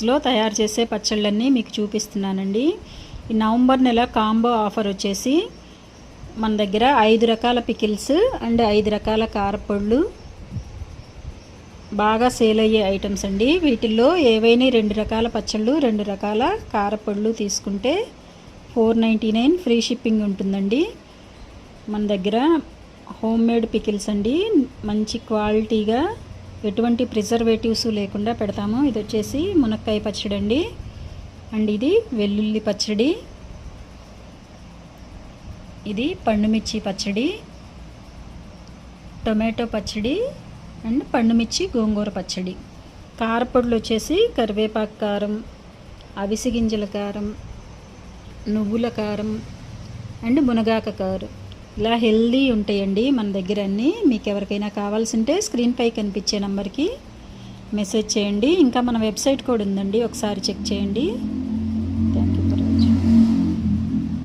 లో తయారు చేసే పచ్చళ్ళన్నీ మీకు చూపిస్తున్నానండి. ఈ నవంబర్ నెల కాంబో ఆఫర్ వచ్చేసి మన దగ్గర 5 రకాల పికిల్స్ అండ్ 5 రకాల కారపొళ్ళు బాగా సేల్ అయ్యే ఐటమ్స్ అండి. వీటిల్లో ఏవైనా 2 రకాల పచ్చళ్ళు 2 రకాల కారపొళ్ళు తీసుకుంటే 499 ఫ్రీ షిప్పింగ్ ఉంటుందండి. మన దగ్గర హోమ్ మేడ్ పికిల్స్ అండి, మంచి క్వాలిటీగా ఎటువంటి ప్రిజర్వేటివ్స్ లేకుండా పెడతాము. ఇది వచ్చేసి మునక్కాయ పచ్చడి అండి, అండ్ ఇది వెల్లుల్లి పచ్చడి, ఇది పండుమిర్చి పచ్చడి, టొమాటో పచ్చడి అండ్ పండుమిర్చి గోంగూర పచ్చడి. కారపొడులు వచ్చేసి కరివేపాకు కారం, అవిసి గింజల కారం, నువ్వుల కారం అండ్ మునగాక కారం. ఇలా హెల్దీ ఉంటాయండి మన దగ్గర అన్నీ. మీకు ఎవరికైనా కావాల్సి ఉంటే స్క్రీన్పై కనిపించే నెంబర్కి మెసేజ్ చేయండి. ఇంకా మన వెబ్సైట్ కూడా ఉందండి, ఒకసారి చెక్ చేయండి. Thank you for watching.